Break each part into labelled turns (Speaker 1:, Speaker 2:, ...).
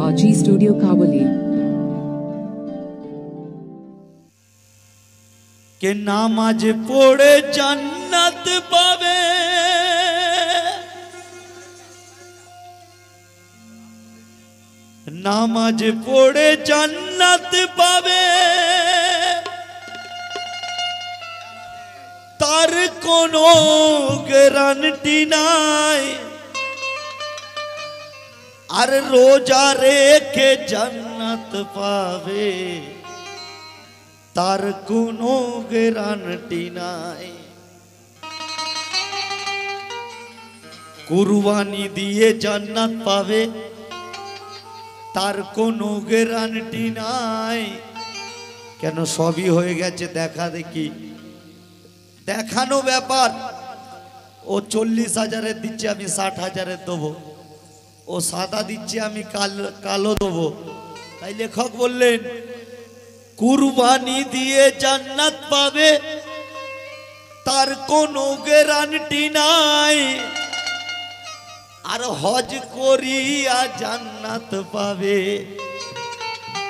Speaker 1: Fauji Studio Kabuli
Speaker 2: के नामाज पढ़े जन्नत पावे नामाज पढ़े जन्नत पावे तार कोनो गारंटी नाई আর রোজা রেখে জান্নাত পাবে তার কোনো গ্যারান্টি নাই কুরবানি দিয়ে জান্নাত পাবে তার কোনো গ্যারান্টি নাই কেন সবই হয়ে গেছে দেখা দেখি দেখানো ব্যাপার ও 40,000 দিচ্ছে আমি 60,000 দেবো ও সাদা দিচ্ছে আমি কালো দেবো তাই লেখক বললেন কুরবানি দিয়ে জান্নাত পাবে তার কোনো গ্যারান্টি নাই আর হজ করিয়া জান্নাত পাবে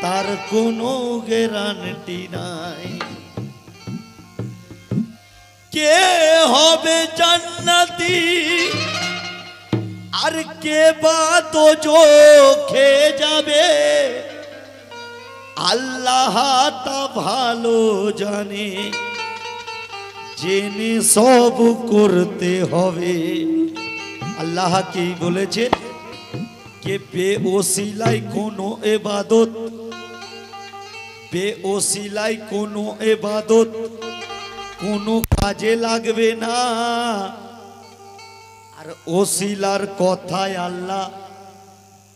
Speaker 2: তার কোনো গ্যারান্টি নাই কে হবে জান্নাতি আর কে বা তো চোখে যাবে আল্লাহ তা ভালো জানে জেনে সব করতে হবে আল্লাহ কি বলেছে কে বেওসিলায় কোনো ইবাদত বেওসিলায় কোনো ইবাদত কোনো কাজে লাগবে না আর ওসিলার কথায় আল্লাহ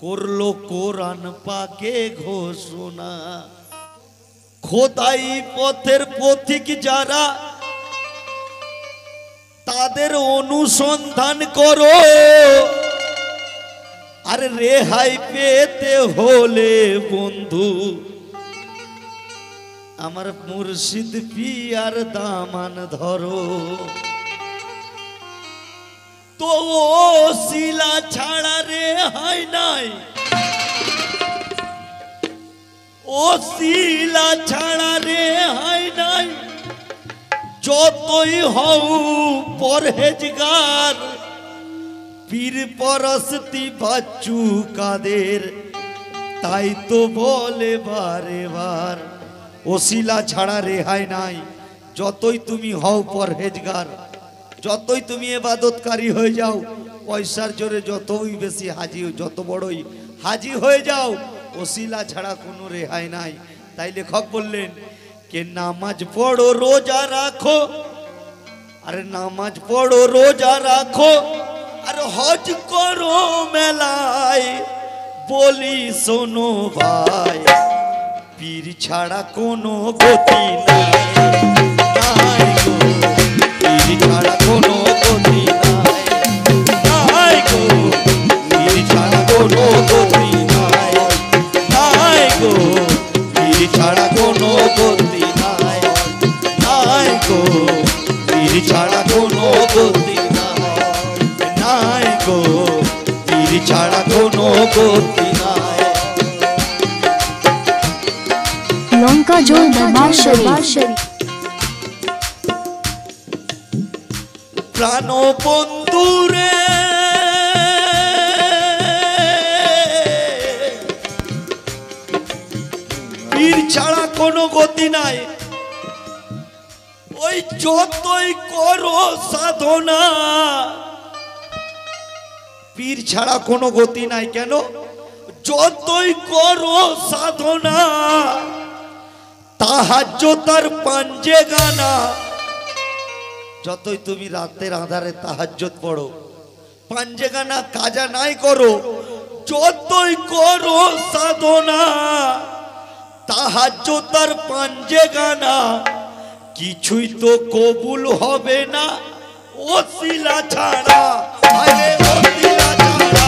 Speaker 2: করলো কোরআন পাকে ঘোষণা খোদাই পথের পথিক যারা তাদের অনুসন্ধান করো আর রেহাই পেতে হলে বন্ধু আমার মুর্শিদ পিয়ার দামান ধরো তো ওসিলা ছাড়া রেহাই নাই ওসিলা ছাড়া রেহাই নাই যতই হও পরহেজগার পীর পরস্তি বাচ্চু কাদের তাই তো বলে বারে বার ওসিলা ছাড়া রেহাই নাই যতই তুমি হও পরহেজগার যতই তুমি ইবাদতকারী হয়ে যাও পয়সার জোরে যতই বেশি হাজি যত বড়ই হাজি হয়ে যাও ওসিলা ছাড়া কোনো রেহাই নাই তাই লেখক বললেন কে নামাজ পড়ো রোজা রাখো আরে নামাজ পড়ো রোজা রাখো আর হজ করো মেলায় বলি শোনো ভাই পীর ছাড়া কোনো গতি নাই গো পীর ছাড়া কোনো গতি নাই গো পীর ছাড়া কোনো গতি নাই গো পীর ছাড়া কোনো গতি নাই গো পীর ছাড়া কোনো গতি নাই গো পীর ছাড়া কোনো গতি নাই
Speaker 3: লঙ্কা জোর দরবার শরীফ
Speaker 2: প্রাণ বন্ধুরে পীর ছাড়া কোনো গতি নাই ওই যতই করো সাধনা পীর ছাড়া কোনো গতি নাই কেন যতই করো সাধনা তাহাজ্জুদ আর পাঞ্জে গানা যতই তুমি রাতের আঁধারে তাহাজ্জুদ পড়ো পাঞ্জে গানা কাজা নাই করো যতই করো সাধনা তাহাজ্জুদ আর পাঞ্জে গানা কিছুই তো কবুল হবে না ওসিলা ছাড়া আরে ওসিলা ছাড়া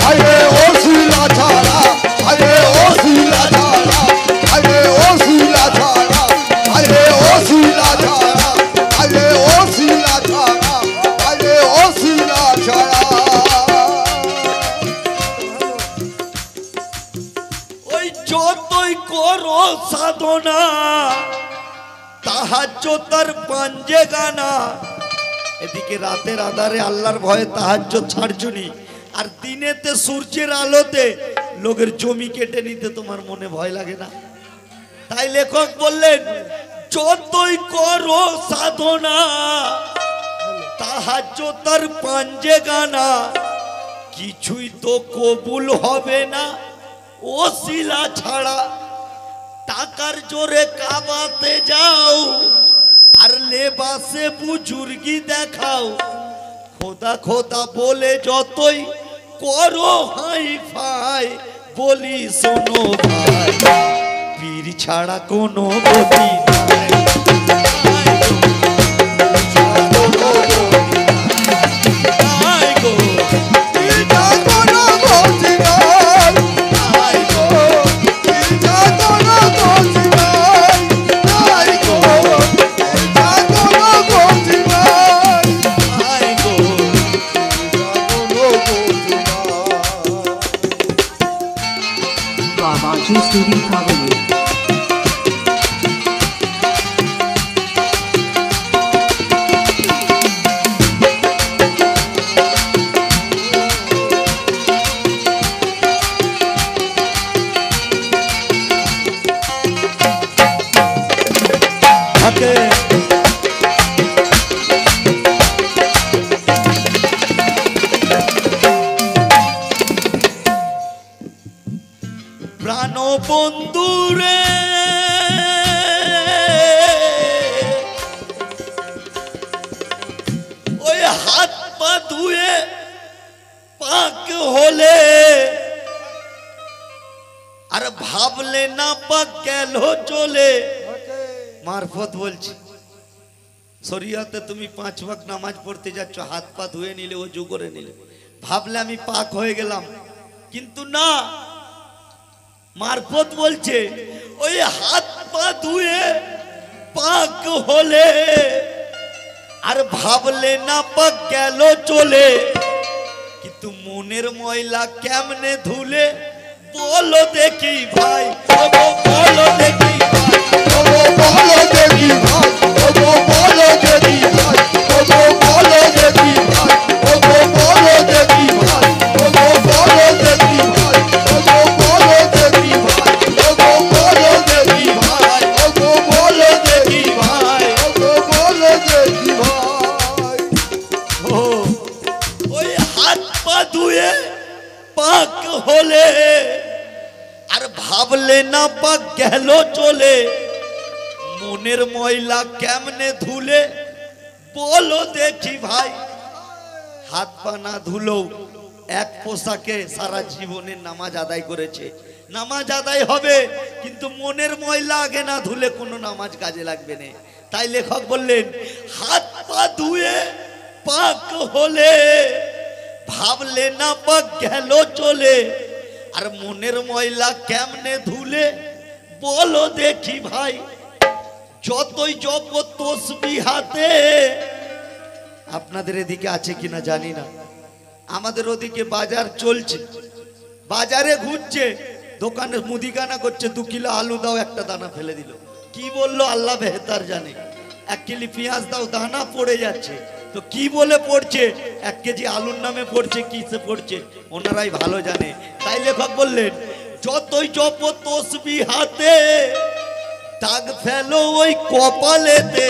Speaker 2: আরে ওসিলা ছাড়া আরে ওসিলা ছাড়া আরে ওসিলা ছাড়া আরে ওসিলা ছাড়া আরে ওসিলা ছাড়া আরে ওসিলা ছাড়া সাধনা তাহাজ্জুদের পাঞ্জে গানা। এদিকে রাতের আধারে আল্লাহর ভয়ে তাহাজ্জুদ ছাড়ছুনি, আর দিনেতে সূর্যের আলোতে লোকের জমি কেটে নিতে তোমার মনে ভয় লাগে না? তাই লেখক বললেন যতই করো সাধনা তাহাজ্জুদের পাঞ্জে গানা, কিছুই তো কবুল হবে না ওসিলা ছাড়া। টাকার জোরে কাবাতে যাও আর লেবাসে বুজুর্গি দেখাও, খোদা খোদা বলে যতই করো হাই ফাই, বলি শোনো ভাই পীর ছাড়া কোনো গতি নাই।
Speaker 1: Babaji Studio Kavali.
Speaker 2: প্রাণ বন্ধুরে ওই হাত পা ধুয়ে পাক হলে, আর ভাবলে না পাক গেল চলে। মারফত বলছি, শরিয়াতে তুমি 5 ওয়াক্ত নামাজ পড়তে যাচ্ছ, হাত পা ধুয়ে নিলে, ওযু করে নিলে, ভাবলে আমি পাক হয়ে গেলাম, কিন্তু না। মারফত বলছে ওই হাত পা ধুয়ে পাক হলে, আর ভাবলে না পাক গেল চলে, কিন্তু মনের ময়লা কেমনে ধুলে বলো দেখি ভাই, বলো দেখি ভাই, বলো দেখি ভাই, বলো দেখি ভাই, বলো দেখি ভাই, বলো দেখি ভাই, বলো দেখি ভাই, বলো দেখি ভাই, বলো দেখি ভাই, বলো দেখি ভাই, বলো দেখি ভাই। ও ওই হাত পা ধুয়ে পাক হলে, আর ভাবলে না পাক গেল চলে, মনের ময়লা কেমনে ধুলে বলো দেখি ভাই। হাত পা না ধুলেও এক পোশাকে সারা জীবনের নামাজ আদায় করেছে, নামাজ আদায় হবে, কিন্তু মনের ময়লা আগে না ধুলে কোনো নামাজ কাজে লাগবে না। তাই লেখক বললেন হাত পা ধুয়ে পাক হলে, ভাবলে না পাক গেল চলে, আর মনের ময়লা কেমনে ধুলে বলো দেখি ভাই। যতই জপ তসবিহ হাতে, আপনাদের এদিকে আছে কিনা জানি না, আমাদের ওদিকে বাজার চলছে, বাজারে ঘুরছে, দোকানে মুদিখানা করছে, 2 কিলো আলু দাও, একটা দানা ফেলে দিল, কি বললো আল্লাহ বেহতার জানে। 1 কিলো পেঁয়াজ দাও, দানা পড়ে যাচ্ছে, তো কি বলে পড়ছে, 1 কেজি আলুর নামে পড়ছে, কিসে পড়ছে ওনারাই ভালো জানে। তাই লেখক বললেন যতই জপ তসবিহ হাতে, দাগ ফেলো ওই কপালেতে।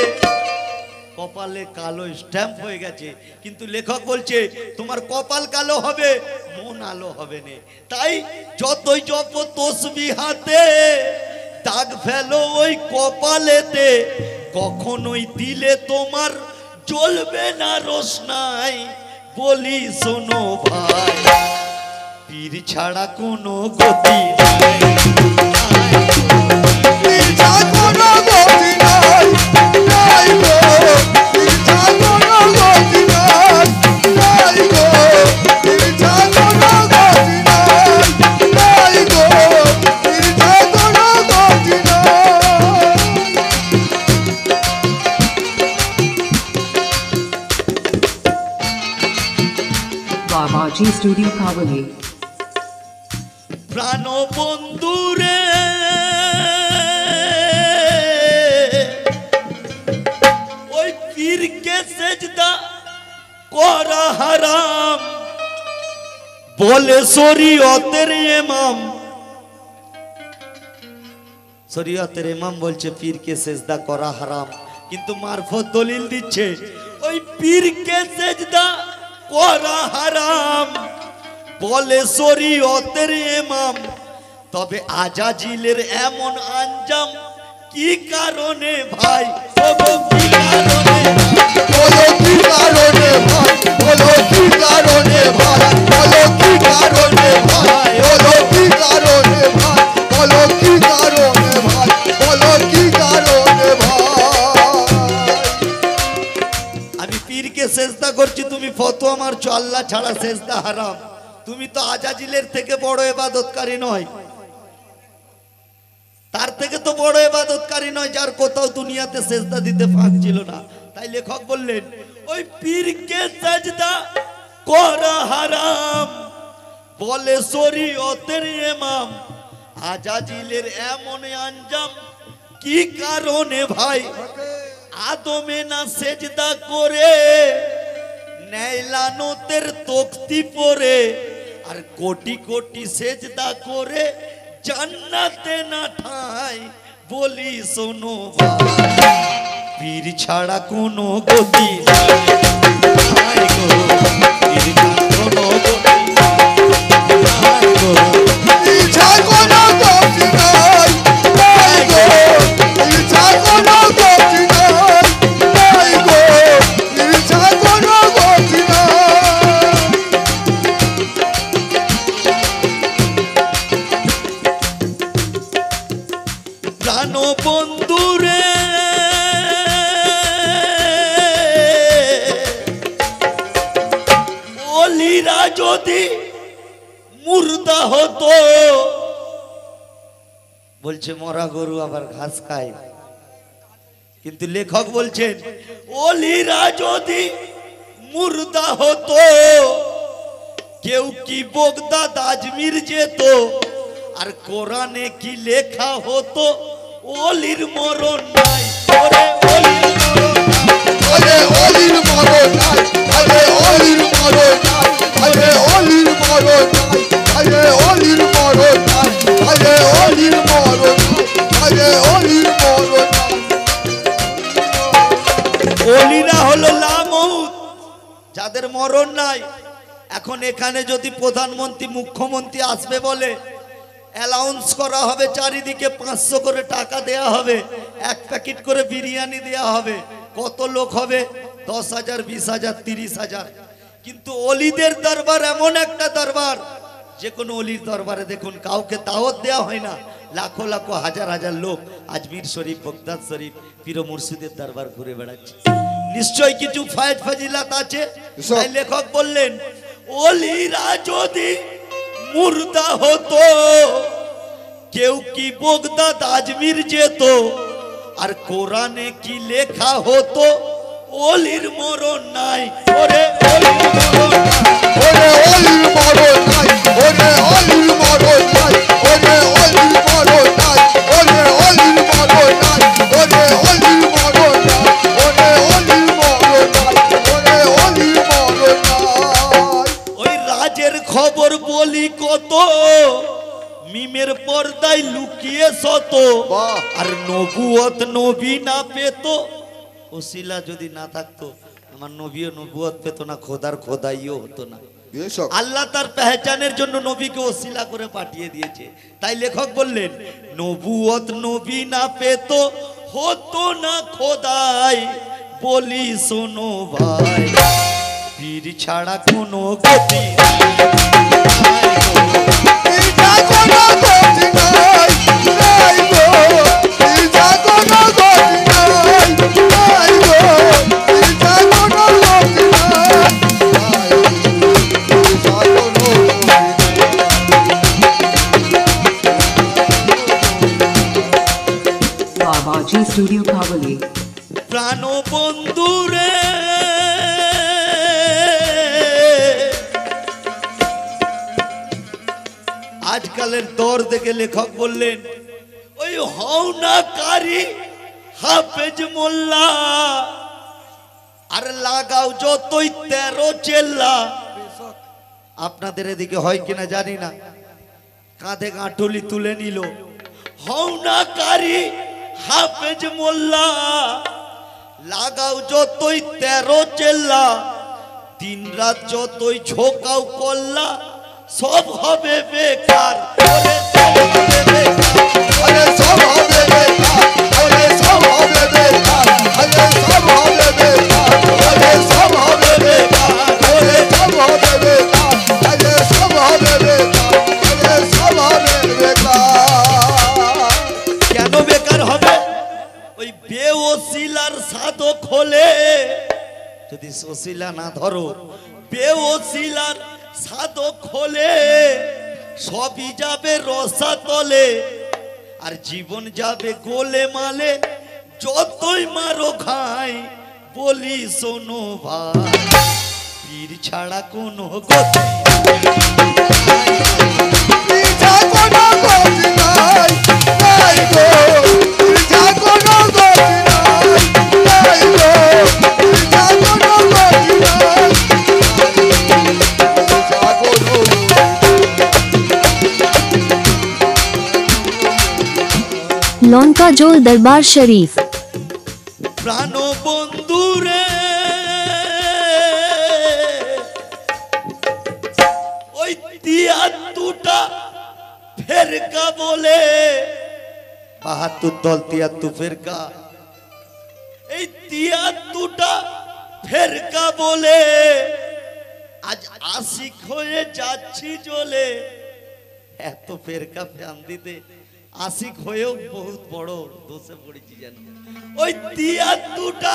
Speaker 2: কপালে কালো স্ট্যাম্প হয়ে গেছে, কিন্তু লেখক বলছে তোমার কপাল কালো হবে, মন আলো হবে না। তাই যতই জপ তসবিহ হাতে, দাগ ফেলো ওই কপালেতে, কখনোই দিলে তোমার জ্বলবে না রোশনাই, বলি শোনো ভাই পীর ছাড়া কোনো গতি নাই। পীর ছাড়া কোনো গতি নাই, নাই গো, পীর ছাড়া কোনো গতি নাই, নাই গো, পীর ছাড়া কোনো গতি নাই, নাই গো, পীর ছাড়া কোনো গতি নাই।
Speaker 1: Babaji Studio Kavali.
Speaker 2: প্রাণ বন্ধুরে করা হারাম বলে শরীয়তের ইমাম। শরীয়তের ইমাম বলছে পীরকে সেজদা করা হারাম, কিন্তু মারফত দলিল দিচ্ছে ওই পীরকে সেজদা করা হারাম বলে শরীয়তের ইমাম। তবে আজাজিলের এমন আঞ্জাম কি কারণে ভাই, কি কারণে,
Speaker 4: বলো কি কারণে ভাই, বলো কি কারণে ভাই, বলো কি কারণে ভাই, বলো কি কারণে ভাই, বলো কি কারণে ভাই, বলো কি কারণে ভাই।
Speaker 2: আমি পীরকে সেজদা করছি, তুমি ফতোয়া মারছো আল্লাহ ছাড়া সেজদা হারাম। তুমি তো আজাজিলের থেকে বড় ইবাদতকারী নয়, তার থেকে তো বড় ইবাদতকারী নয় যার কোথাও দুনিয়াতে সেজদা দিতে ফাঁক ছিল না। তাই লেখক বললেন ওই পীরকে সেজদা করা হারাম বলে শরীয়তের ইমাম। আজাজিলের এমন আঞ্জাম কি কারণে ভাই, আদমে না সেজদা করে নেইলানতের তক্তি পরে, আর কোটি কোটি সেজদা করে জান্নাতে না ঠাই। বলি শোনো ভাই, পীর ছাড়া কোনো গতি নাই গো, পীর ছাড়া কোনো গতি নাই গো,
Speaker 4: ইচ্ছা কোনো গতি নাই, নাই গো, ইচ্ছা কোনো গতি নাই, নাই গো, ইচ্ছা কোনো গতি নাই।
Speaker 2: প্রাণ বন্ধুরে অলিরা যদি মুর্দা হতো, বলছে মরা গরু আবার ঘাস খায়, কিন্তু লেখক বলছেন অলিরা যদি মুর্দা হতো, কেউ কি বগদাদ আজমির যেত, আর কোরআনে কি লেখা হতো অলির মরণ নাই, ওরে অলির মরণ নাই,
Speaker 4: আরে অলির মরণ নাই, আরে অলির মরণ নাই, আরে অলির মরণ নাই, আরে অলির মরণ নাই, আরে অলির মরণ নাই, আরে অলির মরণ নাই।
Speaker 2: অলিরা হলো লামউত, যাদের মরণ নাই। এখন এখানে যদি প্রধানমন্ত্রী মুখ্যমন্ত্রী আসবে বলে অ্যালাউন্স করা হবে, চারিদিকে 500 করে টাকা দেয়া হবে, এক প্যাকেট করে বিরিয়ানি দেয়া হবে, কত লোক হবে? 10,000, 20,000, 30,000। কিন্তু অলিদের দরবার এমন একটা দরবার, যে কোনো অলির দরবারে দেখুন কাউকে দাওয়াত দেওয়া হয় না, লাখো লাখো হাজার হাজার লোক আজমির শরীফ, বগদাদ শরীফ, পীর মুর্শিদের দরবার ঘুরে বেড়াচ্ছে। নিশ্চয় কিছু ফায়েজ ফাজিলাত আছে। তাই লেখক বললেন অলিরা যদি মুর্দা হতো, কেউ কি বগদাদ আজমির যেত, আর কোরআনে কি লেখা হতো অলির মরণ নাই, ওরে অলির মরণ নাই,
Speaker 4: ওরে অলির মরণ নাই, ওরে অলির মরণ নাই, ওরে অলির মরণ নাই, ওরে অলির মরণ নাই, ওরে অলির মরণ নাই, ওরে অলির মরণ নাই, ওরে অলির মরণ নাই।
Speaker 2: ওই রাজের খবর বলি কত, মিমের পর্দায় লুকিয়ে শত,
Speaker 4: বাহ।
Speaker 2: আর নবুয়ত নবী না পেত, ওসিলা যদি না থাকতো আমার নবীও নবুয়ত পেত না, খোদার খোদাইও হতো না।
Speaker 4: বেশক
Speaker 2: আল্লাহ তার পেহচানের জন্য নবীকে ওসিলা করে পাঠিয়ে দিয়েছে। তাই লেখক বললেন নবুয়ত নবী না পেত, হতো না খোদাই। বলি শোনো ভাই, পীর ছাড়া কোনো গতি নাই গো।
Speaker 4: ইচ্ছা কোনো গতি নাই, নাই গো, ইচ্ছা কোনো গতি নাই, নাই গো, ইচ্ছা কোনো গতি নাই, নাই, ইচ্ছা কোনো গতি নাই।
Speaker 1: Babaji Studio Kavali.
Speaker 2: প্রাণ বন্ধুরে আজকালের দর দেখে লেখক বললেন ওই হওনাকারী হাফেজ মোল্লা আর লাগাও যতই 13 চেল্লা। আপনাদের এদিকে হয় কিনা জানি না, কাঁধে গাঁটুলি তুলে নিল হওনাকারী হাফেজ মোল্লা। লাগাও যতই 13 চেল্লা, দিন রাত যতই ঝোকাও কল্লা, সব হবে বেকার।
Speaker 4: আরে সব হবে বেকার, আরে সব হবে বেকার, আরে সব হবে বেকার, আরে সব হবে বেকার, আরে সব হবে বেকার, আরে সব হবে বেকার, আরে সব হবে বেকার।
Speaker 2: কেন বেকার হবে? ওই বেওসিলার সাধক হলে, যদি ওসিলা না ধরো, বেওসিলার সাধক হলে সবই যাবে রসাতলে, আর জীবন যাবে গোলে মালে। যতই মারো খাই বলি শোনো ভাই, পীর ছাড়া কোনো গতি
Speaker 4: পিছা কোনো গতি নাই, নাই গো, পিছা কোনো গতি নাই, নাই গো, পিছা কোনো গতি নাই, পিছা কোনো
Speaker 3: লঙ্কা জোল দরবার শরীফ।
Speaker 2: প্রাণ বন্ধুরে ওই 73টা ফেরকা বলে, 72 দল 73 ফেরকা, এই 73টা ফেরকা বলে আজ আশিক হয়ে যাচ্ছি জ্বলে। এত ফেরকা ফ্যান দিতে আশিক হয়েও বহুত বড় দোষে পড়েছি যেন। ওই 73টা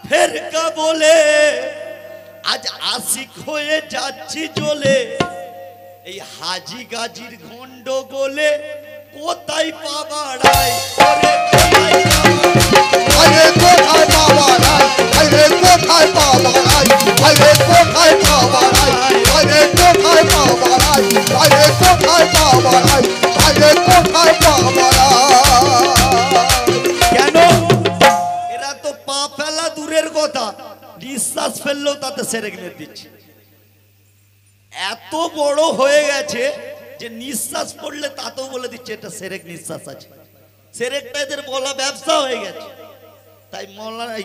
Speaker 2: ফেরকা বলে আজ আশিক হয়ে যাচ্ছি জ্বলে। এই হাজি গাজির গন্ডগোলে কোথায় পাবাড়ায়,
Speaker 4: আরে কোথায় পাওয়া নাই, আরে কোথায় পাওয়া নাই, আরে কোথায় পাওয়া নাই, আরে কোথায় পাওয়া নাই, আরে কোথায় পাওয়া নাই, আরে কোথায় পাওয়া নাই।
Speaker 2: কেন? এরা তো পা ফেলা দূরের কথা, নিঃশ্বাস ফেললেও তাতে সেরেক নিয়ে দিচ্ছে। এত বড় হয়ে গেছে যে নিঃশ্বাস পড়লে তাতেও বলে দিচ্ছে এটা সেরেক নিঃশ্বাস আছে। সেরেকটা এদের বলা ব্যবসা হয়ে গেছে। তাই মৌলানা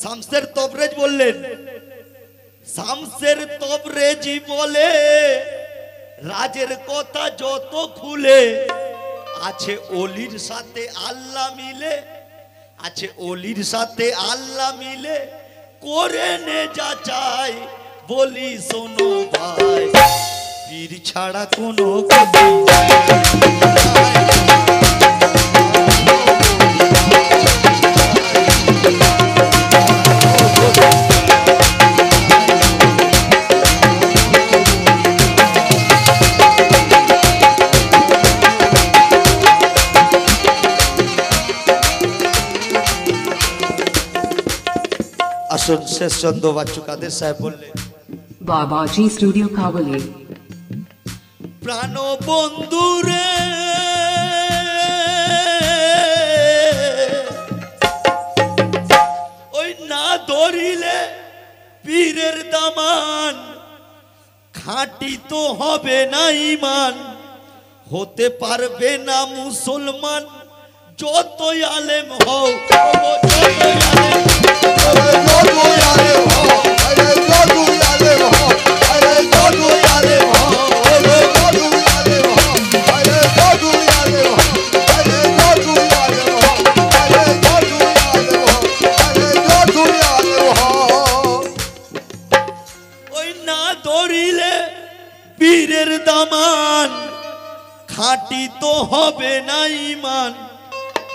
Speaker 2: শামসের তবরেজ বললেন, শামসের তবরেজি বলে রাজের কথা যত খুলে, আছে অলির সাথে আল্লাহ মিলে, আছে অলির সাথে আল্লাহ মিলে, করে নে যা চাই বলি শোনো ভাই, পীর ছাড়া কোনো গতি আসুন শেষ চন্দ্র বাচ্চু কাদের সাহেব বললেন,
Speaker 1: Babaji Studio Kavali.
Speaker 2: প্রাণ বন্ধুরে ওই না ধরিলে পীরের দামান, খাঁটি তো হবে না ইমান, হতে পারবে না মুসলমান, যতই আলেম হও, যতই আলেম
Speaker 4: আরে যতই আলেম হও, আরে যতই আলেম হও, আরে যতই আলেম হও, আরে যতই আলেম হও, আরে যতই আলেম হও, আরে যতই আলেম হও, আরে যতই আলেম হও, আরে যতই আলেম হও।
Speaker 2: ওই না ধরিলে পীরের দামান, খাঁটি তো হবে না ইমান,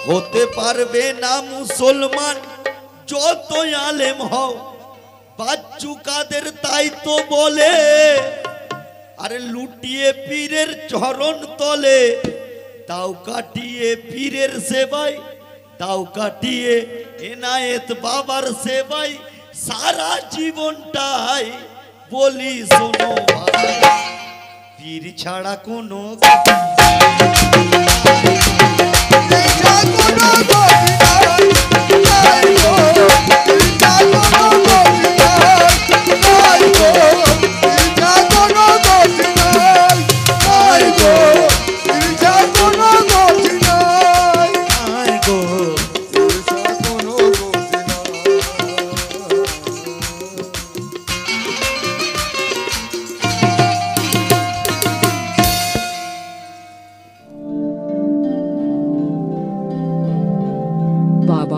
Speaker 2: হতে পারবে না মুসলমান, যতই আলেম হও। বাচ্চু কাদের তাই তো বলে, আরে লুটিয়ে পীরের চরণ তলে, দাও কাটিয়ে পীরের সেবাই, দাও কাটিয়ে এনায়েত বাবার সেবাই, সারা জীবনটাই বলি শোনো ভাই, পীর ছাড়া কোনো
Speaker 4: পিছা কোনো গতি নাই, নাই গো, পিছা কোনো গতি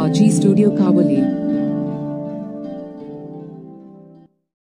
Speaker 1: Babaji Studio Kavali.